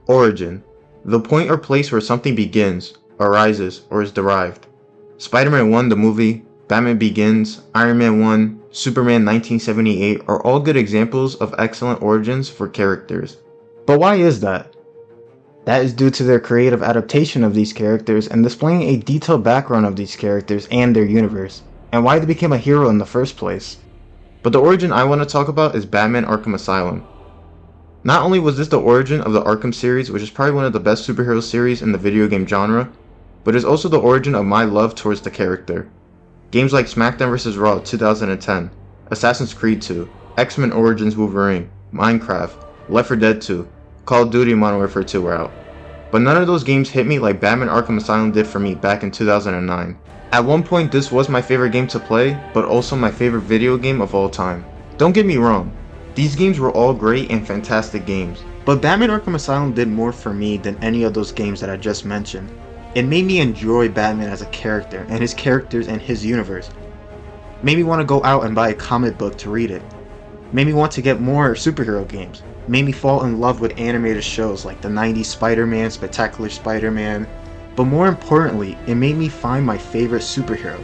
Origin. The point or place where something begins, arises, or is derived. Spider-Man 1 the movie, Batman Begins, Iron Man 1, Superman 1978 are all good examples of excellent origins for characters. But why is that? That is due to their creative adaptation of these characters and displaying a detailed background of these characters and their universe, and why they became a hero in the first place. But the origin I want to talk about is Batman Arkham Asylum. Not only was this the origin of the Arkham series, which is probably one of the best superhero series in the video game genre, but it's also the origin of my love towards the character. Games like SmackDown vs. Raw 2010, Assassin's Creed 2, X-Men Origins Wolverine, Minecraft, Left 4 Dead 2, Call of Duty Modern Warfare 2 were out. But none of those games hit me like Batman Arkham Asylum did for me back in 2009. At one point this was my favorite game to play, but also my favorite video game of all time. Don't get me wrong, these games were all great and fantastic games, but Batman Arkham Asylum did more for me than any of those games that I just mentioned. It made me enjoy Batman as a character and his characters and his universe. Made me want to go out and buy a comic book to read it. Made me want to get more superhero games. Made me fall in love with animated shows like the 90s Spider-Man, Spectacular Spider-Man, but more importantly, it made me find my favorite superhero.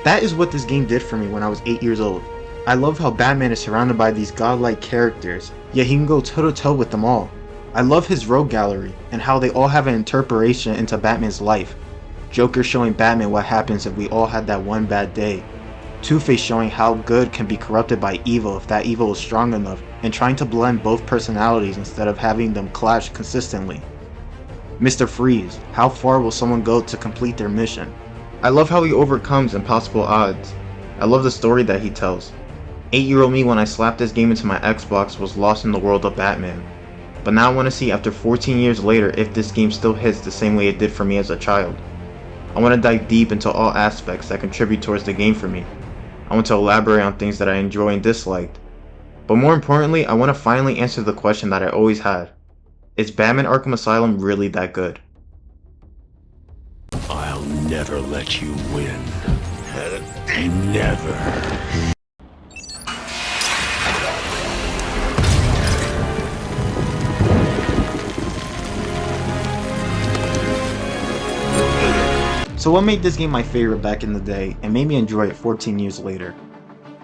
That is what this game did for me when I was 8 years old. I love how Batman is surrounded by these godlike characters, yet he can go toe-to-toe with them all. I love his rogue gallery, and how they all have an interpretation into Batman's life. Joker showing Batman what happens if we all had that one bad day. Two-Face showing how good can be corrupted by evil if that evil is strong enough, and trying to blend both personalities instead of having them clash consistently. Mr. Freeze, how far will someone go to complete their mission? I love how he overcomes impossible odds. I love the story that he tells. 8-year-old me when I slapped this game into my Xbox was lost in the world of Batman. But now I want to see after 14 years later if this game still hits the same way it did for me as a child. I want to dive deep into all aspects that contribute towards the game for me. I want to elaborate on things that I enjoy and disliked. But more importantly, I want to finally answer the question that I always had. Is Batman Arkham Asylum really that good? I'll never let you win. Never. So what made this game my favorite back in the day and made me enjoy it 14 years later?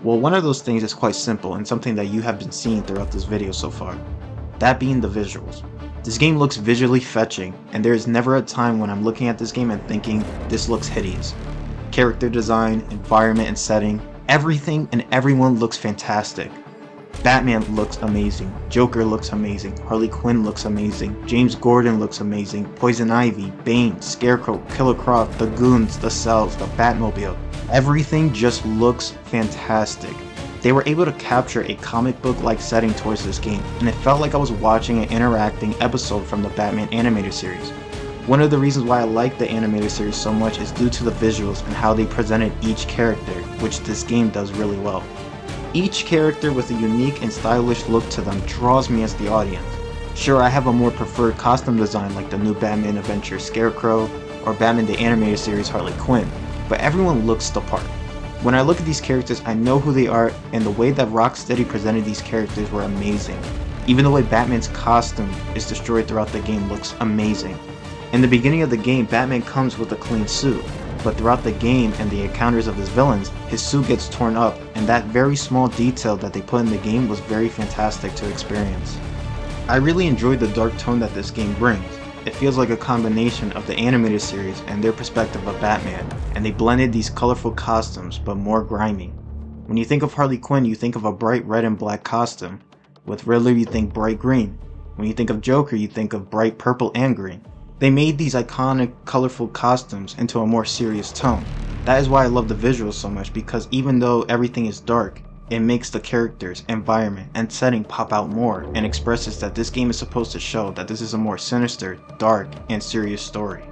Well, one of those things is quite simple and something that you have been seeing throughout this video so far. That being the visuals. This game looks visually fetching, and there is never a time when I'm looking at this game and thinking, this looks hideous. Character design, environment and setting, everything and everyone looks fantastic. Batman looks amazing, Joker looks amazing, Harley Quinn looks amazing, James Gordon looks amazing, Poison Ivy, Bane, Scarecrow, Killer Croc, the Goons, the Cells, the Batmobile. Everything just looks fantastic. They were able to capture a comic book-like setting towards this game, and it felt like I was watching an interacting episode from the Batman animated series. One of the reasons why I like the animated series so much is due to the visuals and how they presented each character, which this game does really well. Each character with a unique and stylish look to them draws me as the audience. Sure, I have a more preferred costume design like the new Batman Adventure Scarecrow or Batman the Animated Series Harley Quinn, but everyone looks the part. When I look at these characters, I know who they are, and the way that Rocksteady presented these characters were amazing. Even the way Batman's costume is destroyed throughout the game looks amazing. In the beginning of the game, Batman comes with a clean suit, but throughout the game and the encounters of his villains, his suit gets torn up, and that very small detail that they put in the game was very fantastic to experience. I really enjoyed the dark tone that this game brings. It feels like a combination of the animated series and their perspective of Batman, and they blended these colorful costumes but more grimy. When you think of Harley Quinn, you think of a bright red and black costume. With Riddler, you think bright green. When you think of Joker, you think of bright purple and green. They made these iconic, colorful costumes into a more serious tone. That is why I love the visuals so much, because even though everything is dark, it makes the characters, environment, and setting pop out more and expresses that this game is supposed to show that this is a more sinister, dark, and serious story.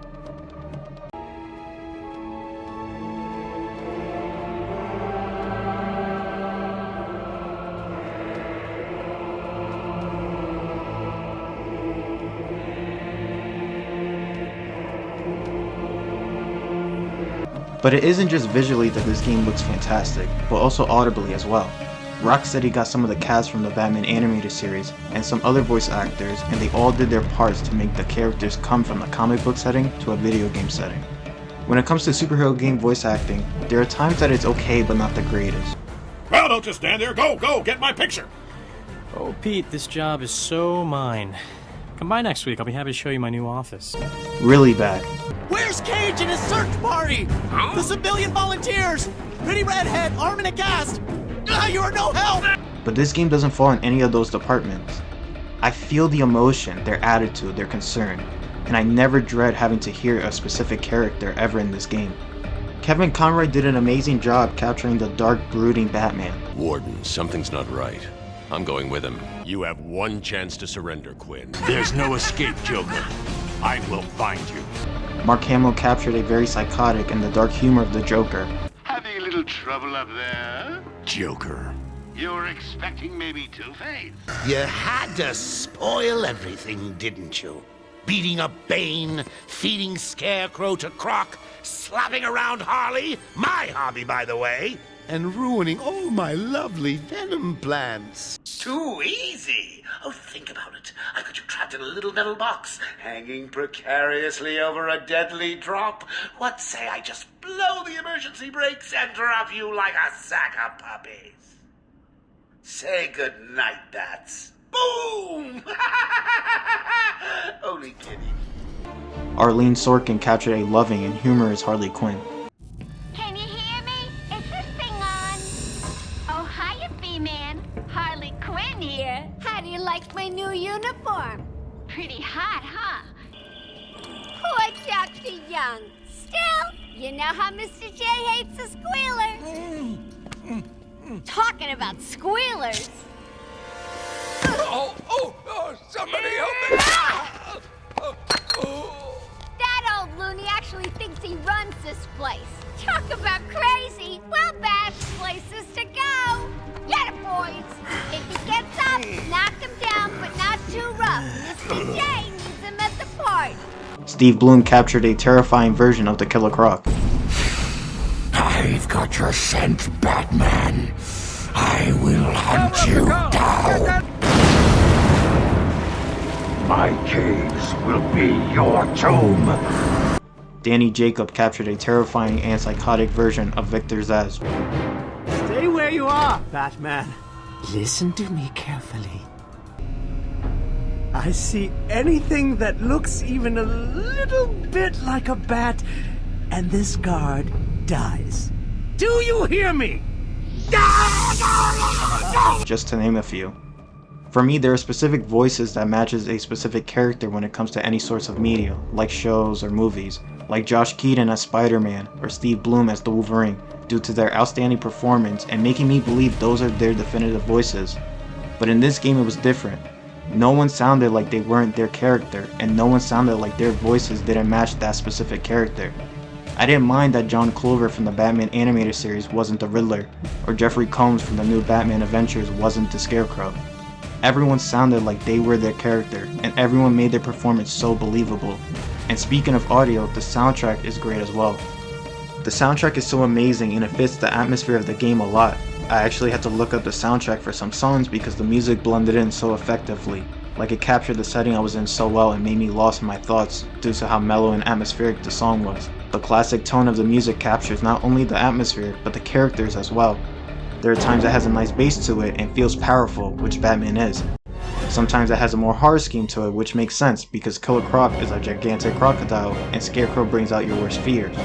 But it isn't just visually that this game looks fantastic, but also audibly as well. Rocksteady got some of the cast from the Batman animated series and some other voice actors, and they all did their parts to make the characters come from a comic book setting to a video game setting. When it comes to superhero game voice acting, there are times that it's okay but not the greatest. Well, don't just stand there. Go, get my picture. Oh, Pete, this job is so mine. Come by next week. I'll be happy to show you my new office. Really bad. Where's Cage and his search party? The civilian volunteers! Pretty redhead, arm in a cast! You are no help! But this game doesn't fall in any of those departments. I feel the emotion, their attitude, their concern, and I never dread having to hear a specific character ever in this game. Kevin Conroy did an amazing job capturing the dark, brooding Batman. Warden, something's not right. I'm going with him. You have one chance to surrender, Quinn. There's no escape, Joker. I will find you. Mark Hamill captured a very psychotic and the dark humor of the Joker. Having a little trouble up there? Joker. You were expecting maybe Two-Face? You had to spoil everything, didn't you? Beating up Bane, feeding Scarecrow to Croc, slapping around Harley, my hobby by the way, and ruining all my lovely Venom plants. Too easy. Oh, think about it. I got you trapped in a little metal box, hanging precariously over a deadly drop. What say I just blow the emergency brakes and drop you like a sack of puppies? Say goodnight, bats. Boom! Only kidding. Arlene Sorkin captured a loving and humorous Harley Quinn. Can you hear me? Is this thing on? Oh, hiya, B-Man. Harley Quinn here. How do you like my new uniform? Pretty hot, huh? Poor Dr. Young. Still, you know how Mr. J hates a squealer. Talking about squealers. Somebody help me! That old loony actually thinks he runs this place. Talk about crazy. Well, best places to go. Get it, boys. If he gets up, knock him down, but not too rough. Mr. J needs him at the party. Steve Bloom captured a terrifying version of the Killer Croc. I've got your scent, Batman. I will hunt you down. My caves will be your tomb. Danny Jacob captured a terrifying and psychotic version of Victor Zsasz. Stay where you are, Batman. Listen to me carefully. I see anything that looks even a little bit like a bat, and this guard dies. Do you hear me? Just to name a few. For me, there are specific voices that matches a specific character when it comes to any source of media, like shows or movies, like Josh Keaton as Spider-Man or Steve Bloom as the Wolverine, due to their outstanding performance and making me believe those are their definitive voices. But in this game it was different. No one sounded like they weren't their character, and no one sounded like their voices didn't match that specific character. I didn't mind that John Clover from the Batman animated series wasn't the Riddler, or Jeffrey Combs from the new Batman Adventures wasn't the Scarecrow. Everyone sounded like they were their character, and everyone made their performance so believable. And speaking of audio, the soundtrack is great as well. The soundtrack is so amazing and it fits the atmosphere of the game a lot. I actually had to look up the soundtrack for some songs because the music blended in so effectively. Like it captured the setting I was in so well and made me lost in my thoughts due to how mellow and atmospheric the song was. The classic tone of the music captures not only the atmosphere, but the characters as well. There are times it has a nice bass to it and feels powerful, which Batman is. Sometimes it has a more horror scheme to it, which makes sense because Killer Croc is a gigantic crocodile and Scarecrow brings out your worst fears.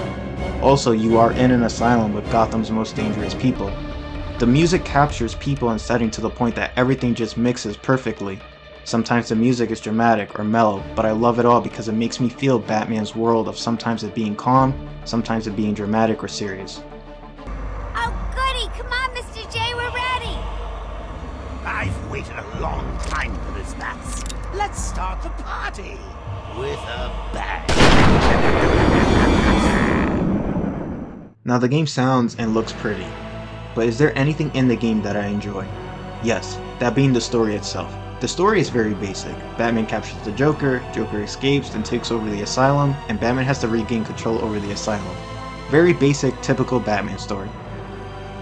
Also, you are in an asylum with Gotham's most dangerous people. The music captures people and setting to the point that everything just mixes perfectly. Sometimes the music is dramatic or mellow, but I love it all because it makes me feel Batman's world of sometimes it being calm, sometimes it being dramatic or serious. Oh, goody! Come on, Mr. J, we're ready! I've waited a long time for this, Bats. Let's start the party with a bang. Now the game sounds and looks pretty, but is there anything in the game that I enjoy? Yes, that being the story itself. The story is very basic. Batman captures the Joker, Joker escapes and takes over the asylum, and Batman has to regain control over the asylum. Very basic, typical Batman story.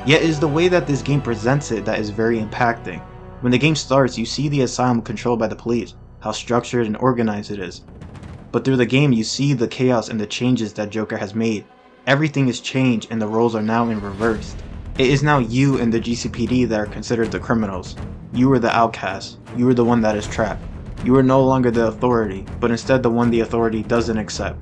Yet it is the way that this game presents it that is very impacting. When the game starts, you see the asylum controlled by the police, how structured and organized it is. But through the game, you see the chaos and the changes that Joker has made. Everything is changed and the roles are now in reverse. It is now you and the GCPD that are considered the criminals. You are the outcast. You are the one that is trapped. You are no longer the authority, but instead the one the authority doesn't accept.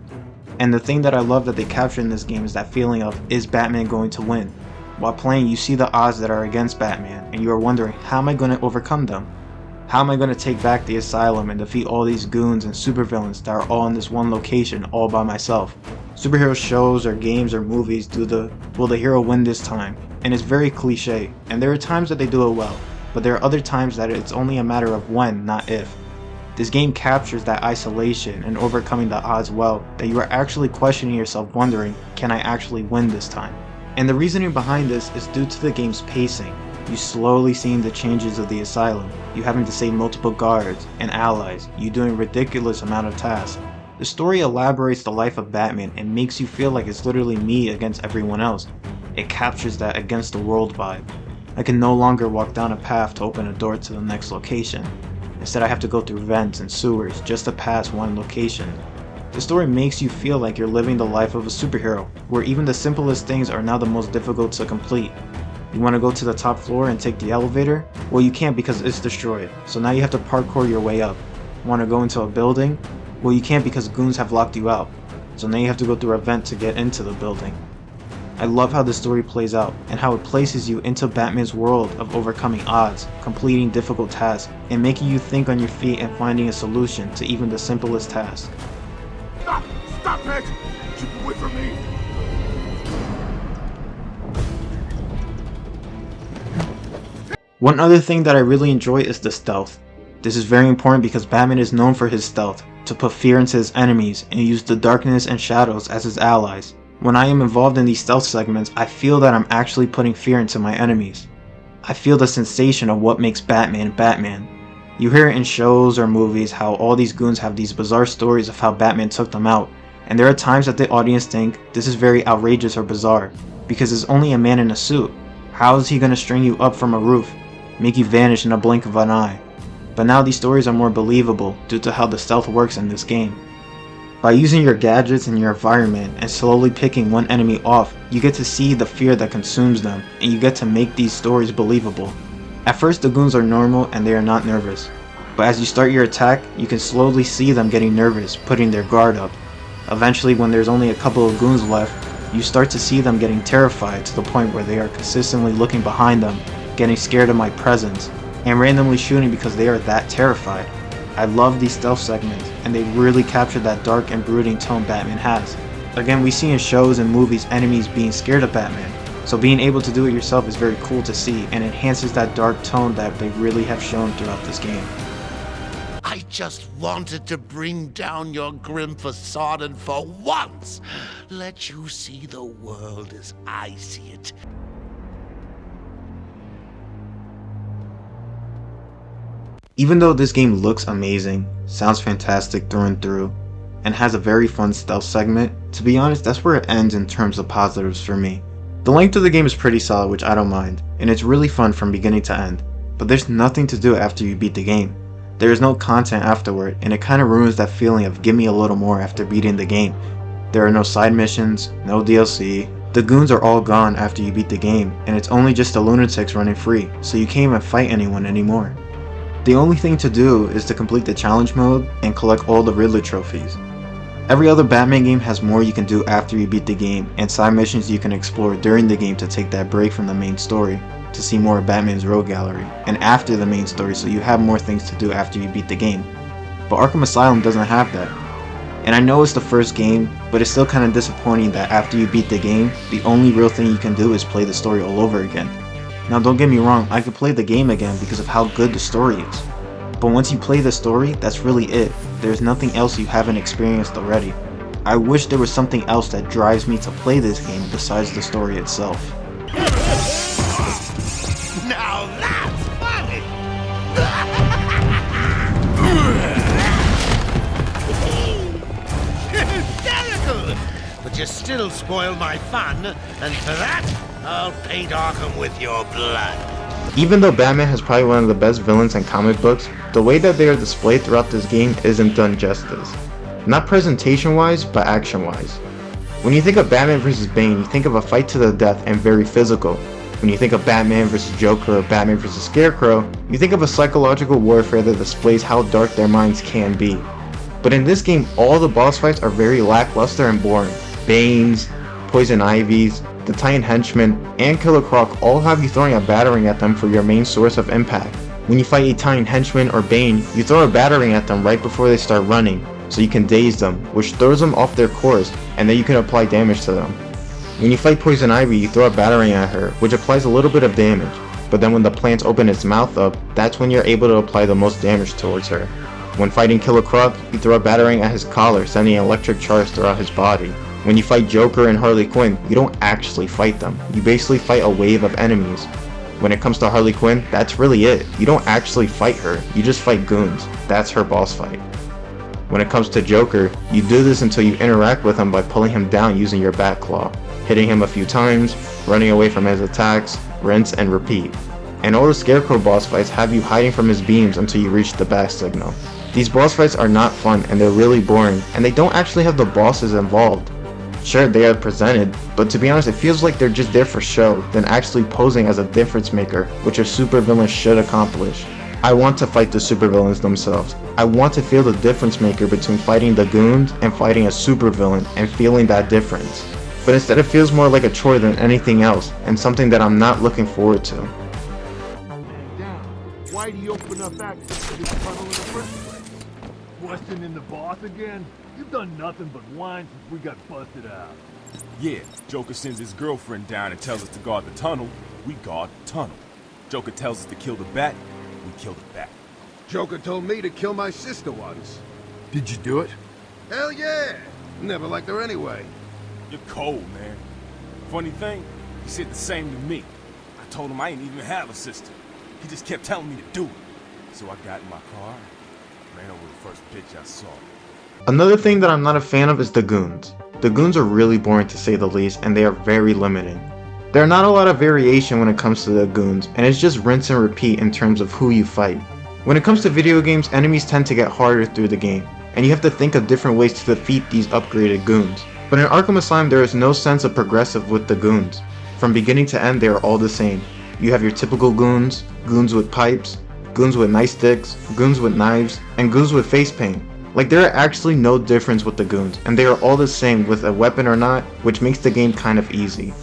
And the thing that I love that they capture in this game is that feeling of, is Batman going to win? While playing, you see the odds that are against Batman, and you are wondering, how am I going to overcome them? How am I going to take back the asylum and defeat all these goons and supervillains that are all in this one location all by myself? Superhero shows or games or movies will the hero win this time? And it's very cliche, and there are times that they do it well, but there are other times that it's only a matter of when, not if. This game captures that isolation and overcoming the odds well, that you are actually questioning yourself, wondering, can I actually win this time? And the reasoning behind this is due to the game's pacing. You slowly seeing the changes of the asylum, you having to save multiple guards and allies, you doing a ridiculous amount of tasks. The story elaborates the life of Batman and makes you feel like it's literally me against everyone else. It captures that against the world vibe. I can no longer walk down a path to open a door to the next location. Instead I have to go through vents and sewers just to pass one location. The story makes you feel like you're living the life of a superhero, where even the simplest things are now the most difficult to complete. You want to go to the top floor and take the elevator? Well, you can't because it's destroyed, so now you have to parkour your way up. Want to go into a building? Well, you can't because goons have locked you out, so now you have to go through a vent to get into the building. I love how the story plays out, and how it places you into Batman's world of overcoming odds, completing difficult tasks, and making you think on your feet and finding a solution to even the simplest task. Stop! Stop it! Keep away from me! One other thing that I really enjoy is the stealth. This is very important because Batman is known for his stealth, to put fear into his enemies and use the darkness and shadows as his allies. When I am involved in these stealth segments, I feel that I'm actually putting fear into my enemies. I feel the sensation of what makes Batman Batman. You hear it in shows or movies how all these goons have these bizarre stories of how Batman took them out, and there are times that the audience think this is very outrageous or bizarre, because it's only a man in a suit. How is he going to string you up from a roof, make you vanish in a blink of an eye? But now these stories are more believable due to how the stealth works in this game. By using your gadgets and your environment and slowly picking one enemy off, you get to see the fear that consumes them, and you get to make these stories believable. At first the goons are normal and they are not nervous, but as you start your attack, you can slowly see them getting nervous, putting their guard up. Eventually, when there's only a couple of goons left, you start to see them getting terrified to the point where they are consistently looking behind them, getting scared of my presence, and randomly shooting because they are that terrified. I love these stealth segments, and they really capture that dark and brooding tone Batman has. Again, we see in shows and movies enemies being scared of Batman, so being able to do it yourself is very cool to see and enhances that dark tone that they really have shown throughout this game. I just wanted to bring down your grim facade and for once let you see the world as I see it. Even though this game looks amazing, sounds fantastic through and through, and has a very fun stealth segment, to be honest, that's where it ends in terms of positives for me. The length of the game is pretty solid, which I don't mind, and it's really fun from beginning to end, but there's nothing to do after you beat the game. There is no content afterward, and it kinda ruins that feeling of give me a little more after beating the game. There are no side missions, no DLC, the goons are all gone after you beat the game, and it's only just the lunatics running free, so you can't even fight anyone anymore. The only thing to do is to complete the challenge mode and collect all the Riddler trophies. Every other Batman game has more you can do after you beat the game, and side missions you can explore during the game to take that break from the main story, to see more of Batman's rogue gallery, and after the main story so you have more things to do after you beat the game. But Arkham Asylum doesn't have that. And I know it's the first game, but it's still kinda disappointing that after you beat the game, the only real thing you can do is play the story all over again. Now don't get me wrong, I could play the game again because of how good the story is. But once you play the story, that's really it. There's nothing else you haven't experienced already. I wish there was something else that drives me to play this game besides the story itself. Now that's funny! Hysterical! But you still spoil my fun, and for that, I'll paint Arkham with your blood. Even though Batman has probably one of the best villains in comic books, the way that they are displayed throughout this game isn't done justice. Not presentation wise, but action wise. When you think of Batman vs. Bane, you think of a fight to the death and very physical. When you think of Batman vs. Joker or Batman vs. Scarecrow, you think of a psychological warfare that displays how dark their minds can be. But in this game, all the boss fights are very lackluster and boring. Banes, Poison Ivies, the Titan Henchman, and Killer Croc all have you throwing a battering at them for your main source of impact. When you fight a Titan Henchman or Bane, you throw a battering at them right before they start running, so you can daze them, which throws them off their course, and then you can apply damage to them. When you fight Poison Ivy, you throw a battering at her, which applies a little bit of damage, but then when the plant opens its mouth up, that's when you're able to apply the most damage towards her. When fighting Killer Croc, you throw a battering at his collar, sending an electric charge throughout his body. When you fight Joker and Harley Quinn, you don't actually fight them, you basically fight a wave of enemies. When it comes to Harley Quinn, that's really it. You don't actually fight her, you just fight goons. That's her boss fight. When it comes to Joker, you do this until you interact with him by pulling him down using your bat claw, hitting him a few times, running away from his attacks, rinse and repeat. And all the Scarecrow boss fights have you hiding from his beams until you reach the bat signal. These boss fights are not fun and they're really boring, and they don't actually have the bosses involved. Sure, they are presented, but to be honest, it feels like they're just there for show than actually posing as a difference maker, which a supervillain should accomplish. I want to fight the supervillains themselves. I want to feel the difference maker between fighting the goons and fighting a supervillain and feeling that difference. But instead it feels more like a chore than anything else, and something that I'm not looking forward to. Why'd he open up access to this tunnel in the first place? Busting in the boss again? You've done nothing but whine since we got busted out. Yeah, Joker sends his girlfriend down and tells us to guard the tunnel. We guard the tunnel. Joker tells us to kill the bat. We kill the bat. Joker told me to kill my sister once. Did you do it? Hell yeah! Never liked her anyway. You're cold, man. Funny thing, he said the same to me. I told him I didn't even have a sister. He just kept telling me to do it. So I got in my car and ran over the first bitch I saw. Another thing that I'm not a fan of is the goons. The goons are really boring to say the least, and they are very limiting. There are not a lot of variation when it comes to the goons, and it's just rinse and repeat in terms of who you fight. When it comes to video games, enemies tend to get harder through the game, and you have to think of different ways to defeat these upgraded goons. But in Arkham Asylum, there is no sense of progressive with the goons. From beginning to end, they are all the same. You have your typical goons, goons with pipes, goons with nightsticks, goons with knives, and goons with face paint. Like, there are actually no difference with the goons, and they are all the same with a weapon or not, which makes the game kind of easy.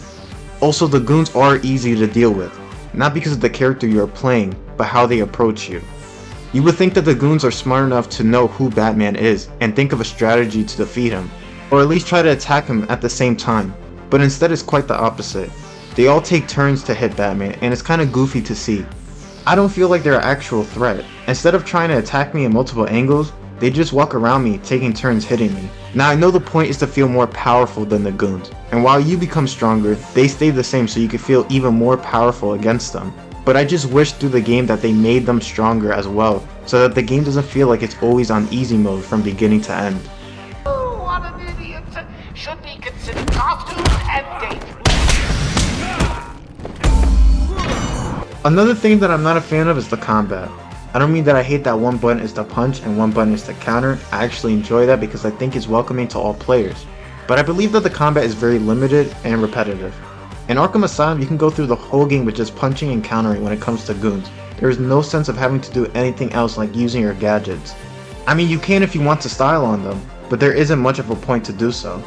Also, the goons are easy to deal with, not because of the character you are playing, but how they approach you. You would think that the goons are smart enough to know who Batman is, and think of a strategy to defeat him, or at least try to attack him at the same time, but instead it's quite the opposite. They all take turns to hit Batman, and it's kinda goofy to see. I don't feel like they're an actual threat. Instead of trying to attack me in multiple angles, they just walk around me, taking turns hitting me. Now I know the point is to feel more powerful than the goons, and while you become stronger, they stay the same so you can feel even more powerful against them. But I just wish through the game that they made them stronger as well, so that the game doesn't feel like it's always on easy mode from beginning to end. Oh, what an idiot! Should be considered costume and dangerous. Another thing that I'm not a fan of is the combat. I don't mean that I hate that one button is to punch and one button is to counter. I actually enjoy that because I think it's welcoming to all players. But I believe that the combat is very limited and repetitive. In Arkham Asylum, you can go through the whole game with just punching and countering when it comes to goons. There is no sense of having to do anything else like using your gadgets. I mean, you can if you want to style on them, but there isn't much of a point to do so.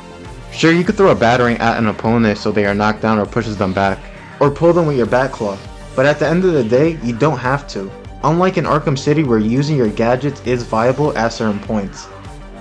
Sure, you could throw a battering at an opponent so they are knocked down or pushes them back, or pull them with your bat claw, but at the end of the day, you don't have to. Unlike in Arkham City where using your gadgets is viable at certain points.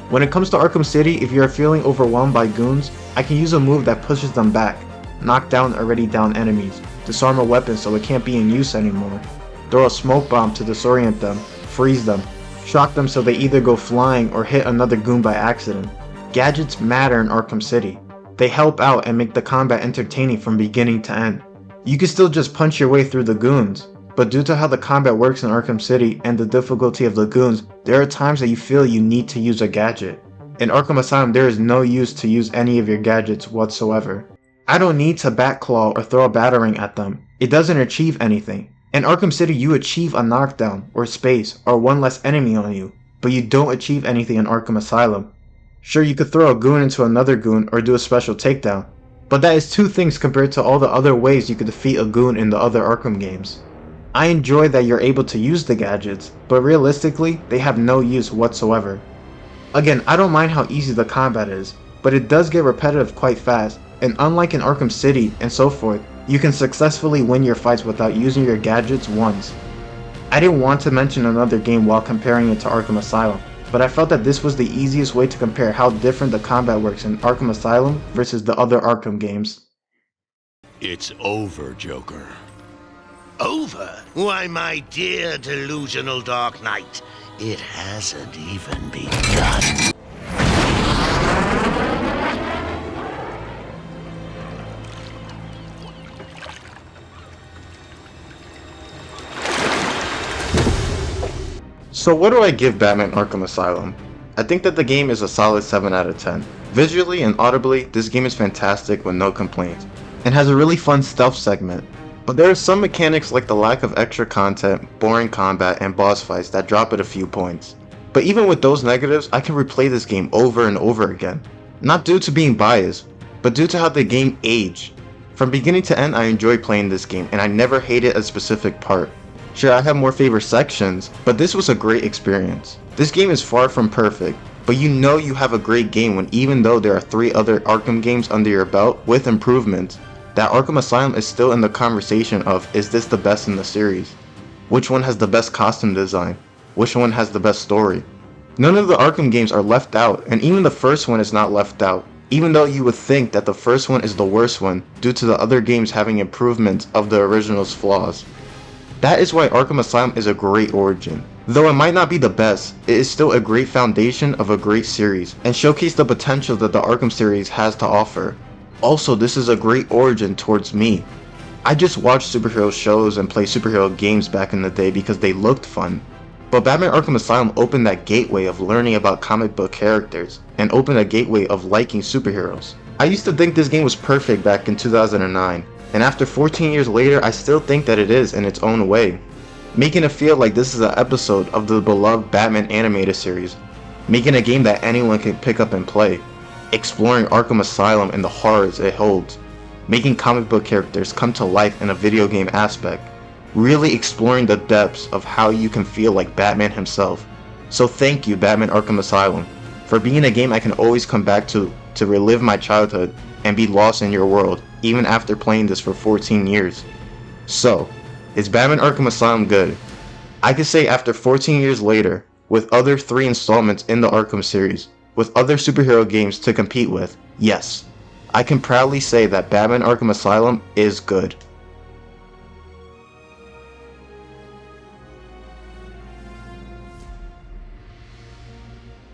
When it comes to Arkham City, if you are feeling overwhelmed by goons, I can use a move that pushes them back, knock down already down enemies, disarm a weapon so it can't be in use anymore, throw a smoke bomb to disorient them, freeze them, shock them so they either go flying or hit another goon by accident. Gadgets matter in Arkham City. They help out and make the combat entertaining from beginning to end. You can still just punch your way through the goons, but due to how the combat works in Arkham City and the difficulty of the goons, there are times that you feel you need to use a gadget. In Arkham Asylum, there is no use to use any of your gadgets whatsoever. I don't need to bat claw or throw a batarang at them. It doesn't achieve anything. In Arkham City, you achieve a knockdown, or space, or one less enemy on you, but you don't achieve anything in Arkham Asylum. Sure, you could throw a goon into another goon or do a special takedown, but that is two things compared to all the other ways you could defeat a goon in the other Arkham games. I enjoy that you're able to use the gadgets, but realistically, they have no use whatsoever. Again, I don't mind how easy the combat is, but it does get repetitive quite fast, and unlike in Arkham City and so forth, you can successfully win your fights without using your gadgets once. I didn't want to mention another game while comparing it to Arkham Asylum, but I felt that this was the easiest way to compare how different the combat works in Arkham Asylum versus the other Arkham games. It's over, Joker. Over? Why, my dear delusional Dark Knight, it hasn't even begun. So what do I give Batman Arkham Asylum? I think that the game is a solid 7 out of 10. Visually and audibly, this game is fantastic with no complaints, and has a really fun stealth segment. But there are some mechanics like the lack of extra content, boring combat, and boss fights that drop it a few points. But even with those negatives, I can replay this game over and over again. Not due to being biased, but due to how the game aged. From beginning to end, I enjoy playing this game, and I never hated a specific part. Sure, I have more favorite sections, but this was a great experience. This game is far from perfect, but you know you have a great game when even though there are 3 other Arkham games under your belt with improvements, that Arkham Asylum is still in the conversation of, is this the best in the series? Which one has the best costume design? Which one has the best story? None of the Arkham games are left out, and even the first one is not left out, even though you would think that the first one is the worst one due to the other games having improvements of the original's flaws. That is why Arkham Asylum is a great origin. Though it might not be the best, it is still a great foundation of a great series, and showcase the potential that the Arkham series has to offer. Also, this is a great origin towards me. I just watched superhero shows and played superhero games back in the day because they looked fun. But Batman Arkham Asylum opened that gateway of learning about comic book characters, and opened a gateway of liking superheroes. I used to think this game was perfect back in 2009. And after 14 years later, I still think that it is in its own way. Making it feel like this is an episode of the beloved Batman animated series. Making a game that anyone can pick up and play. Exploring Arkham Asylum and the horrors it holds. Making comic book characters come to life in a video game aspect. Really exploring the depths of how you can feel like Batman himself. So thank you, Batman Arkham Asylum, for being a game I can always come back to relive my childhood and be lost in your world, even after playing this for 14 years. So, is Batman Arkham Asylum good? I could say after 14 years later, with other 3 installments in the Arkham series, with other superhero games to compete with, yes, I can proudly say that Batman Arkham Asylum is good.